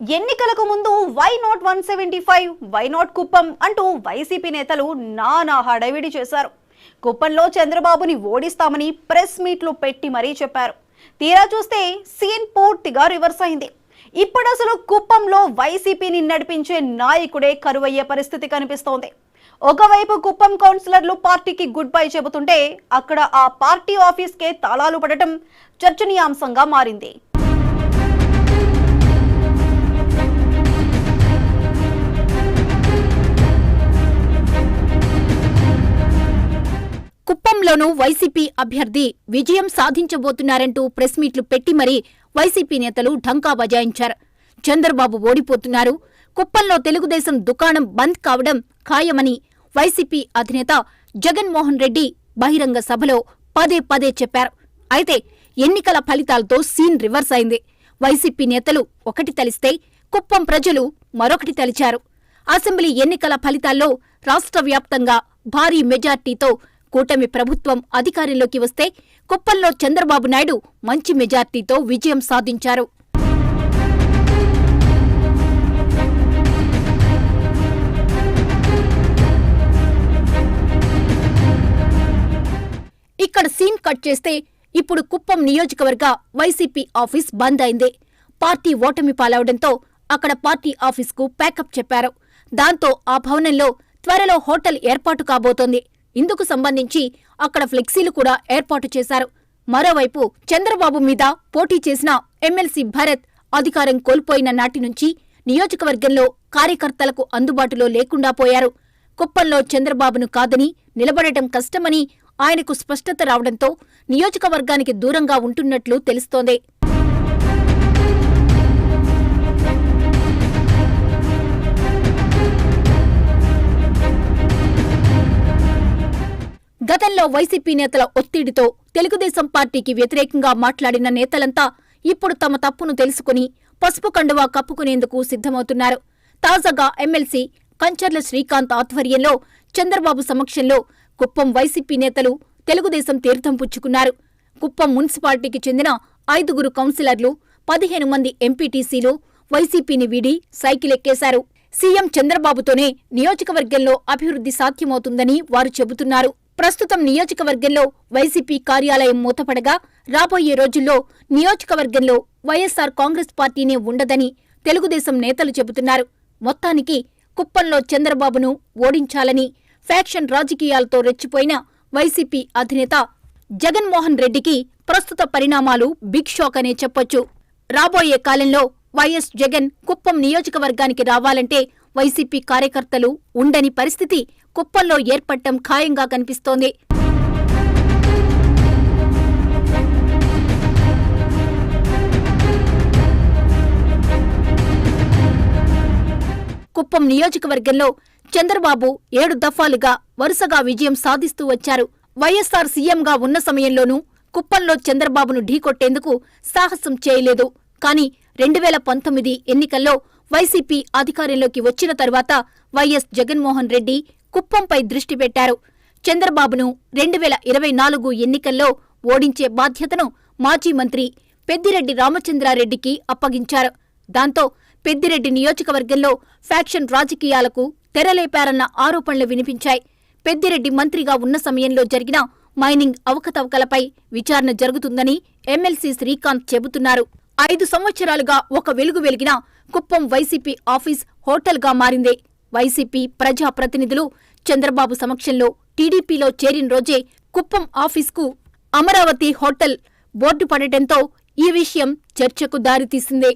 ఎన్నికలకు ముందు why not 175 why not Kuppam అంటూ వైసీపీ నేతలు నానా హడావిడి చేశారు. కుప్పంలో చంద్రబాబుని ఓడిస్తామని ప్రెస్ మీట్లు పెట్టి మరీ చెప్పారు. తీరా చూస్తే సీన్ పూర్తిగా రివర్స్ అయింది. ఇప్పుడు అసలు కుప్పంలో వైసీపీని నడిపించే నాయకుడే కరువయ్యే పరిస్థితి కనిపిస్తోంది. ఒకవైపు కుప్పం కౌన్సిలర్లు పార్టీకి గుడ్ బై చెబుతుంటే అక్కడ ఆ పార్టీ ఆఫీస్కే తాళాలు పడటం చర్చనీయాంశంగా మారింది. కుప్పంలోనూ వైసీపీ అభ్యర్థి విజయం సాధించబోతున్నారంటూ ప్రెస్ మీట్లు పెట్టి మరీ వైసీపీ నేతలు ఢంకా బజాయించారు. చంద్రబాబు ఓడిపోతున్నారు, కుప్పంలో తెలుగుదేశం దుకాణం బంద్ కావడం ఖాయమని వైసీపీ అధినేత జగన్మోహన్ రెడ్డి బహిరంగ సభలో పదే పదే చెప్పారు. అయితే ఎన్నికల ఫలితాలతో సీన్ రివర్స్ అయింది. వైసీపీ నేతలు ఒకటి తలిస్తే కుప్పం ప్రజలు మరొకటి తలిచారు. అసెంబ్లీ ఎన్నికల ఫలితాల్లో రాష్ట్ర వ్యాప్తంగా భారీ మెజార్టీతో కూటమి ప్రభుత్వం అధికారంలోకి వస్తే కుప్పంలో చంద్రబాబు నాయుడు మంచి మెజార్టీతో విజయం సాధించారు. ఇక్కడ సీన్ కట్ చేస్తే ఇప్పుడు కుప్పం నియోజకవర్గ వైసీపీ ఆఫీస్ బంద్ అయింది. పార్టీ ఓటమి పాలవడంతో అక్కడ పార్టీ ఆఫీస్కు ప్యాకప్ చెప్పారు. దాంతో ఆ భవనంలో త్వరలో హోటల్ ఏర్పాటు కాబోతోంది. ఇందుకు సంబంధించి అక్కడ ఫ్లెక్సీలు కూడా ఏర్పాటు చేశారు. మరోవైపు చంద్రబాబు మీద పోటీ చేసిన ఎమ్మెల్సీ భరత్ అధికారం కోల్పోయిన నాటి నుంచి నియోజకవర్గంలో కార్యకర్తలకు అందుబాటులో లేకుండా పోయారు. కుప్పంలో చంద్రబాబును కాదని నిలబడటం కష్టమని ఆయనకు స్పష్టత రావడంతో నియోజకవర్గానికి దూరంగా ఉంటున్నట్లు తెలుస్తోంది. గతంలో వైసీపీ నేతల ఒత్తిడితో తెలుగుదేశం పార్టీకి వ్యతిరేకంగా మాట్లాడిన నేతలంతా ఇప్పుడు తమ తప్పును తెలుసుకుని పసుపు కండువా కప్పుకునేందుకు సిద్ధమవుతున్నారు. తాజాగా ఎమ్మెల్సీ కంచర్ల శ్రీకాంత్ ఆధ్వర్యంలో చంద్రబాబు సమక్షంలో కుప్పం వైసీపీ నేతలు తెలుగుదేశం తీర్థం పుచ్చుకున్నారు. కుప్పం మున్సిపాలిటీకి చెందిన 5 కౌన్సిలర్లు, 15 మంది ఎంపీటీసీలు వైసీపీని వీడి సైకిల్ ఎక్కేశారు. సీఎం చంద్రబాబుతోనే నియోజకవర్గంలో అభివృద్ధి సాధ్యమవుతుందని వారు చెబుతున్నారు. ప్రస్తుతం నియోజకవర్గంలో వైసీపీ కార్యాలయం మూతపడగా రాబోయే రోజుల్లో నియోజకవర్గంలో వైఎస్సార్ కాంగ్రెస్ పార్టీనే ఉండదని తెలుగుదేశం నేతలు చెబుతున్నారు. మొత్తానికి కుప్పంలో చంద్రబాబును ఓడించాలని ఫ్యాక్షన్ రాజకీయాలతో రెచ్చిపోయిన వైసీపీ అధినేత జగన్మోహన్ రెడ్డికి ప్రస్తుత పరిణామాలు బిగ్ షాక్ అనే చెప్పొచ్చు. రాబోయే కాలంలో వైఎస్ జగన్ కుప్పం నియోజకవర్గానికి రావాలంటే వైసీపీ కార్యకర్తలు ఉండని పరిస్థితి కుప్పంలో ఏర్పడటం ఖాయంగా కనిపిస్తోంది. కుప్పం నియోజకవర్గంలో చంద్రబాబు 7 దఫాలుగా వరుసగా విజయం సాధిస్తూ వచ్చారు. వైఎస్సార్ సీఎంగా ఉన్న సమయంలోనూ కుప్పంలో చంద్రబాబును ఢీకొట్టేందుకు సాహసం చేయలేదు. కానీ 2019 ఎన్నికల్లో వైసీపీ అధికారంలోకి వచ్చిన తర్వాత వైఎస్ జగన్మోహన్ రెడ్డి కుప్పంపై దృష్టి పెట్టారు. చంద్రబాబును 2024 ఎన్నికల్లో ఓడించే బాధ్యతను మాజీ మంత్రి పెద్దిరెడ్డి రామచంద్రారెడ్డికి అప్పగించారు. దాంతో పెద్దిరెడ్డి నియోజకవర్గంలో ఫ్యాక్షన్ రాజకీయాలకు తెరలేపారన్న ఆరోపణలు వినిపించాయి. పెద్దిరెడ్డి మంత్రిగా ఉన్న సమయంలో జరిగిన మైనింగ్ అవకతవకలపై విచారణ జరుగుతుందని ఎమ్మెల్సీ శ్రీకాంత్ చెబుతున్నారు. 5 సంవత్సరాలుగా ఒక వెలుగు వెలిగిన కుప్పం వైసీపీ ఆఫీస్ హోటల్గా మారింది. వైసీపీ ప్రజాప్రతినిధులు చంద్రబాబు సమక్షంలో టీడీపీలో చేరిన రోజే కుప్పం ఆఫీస్కు అమరావతి హోటల్ బోర్డు పడటంతో ఈ విషయం చర్చకు దారితీసింది.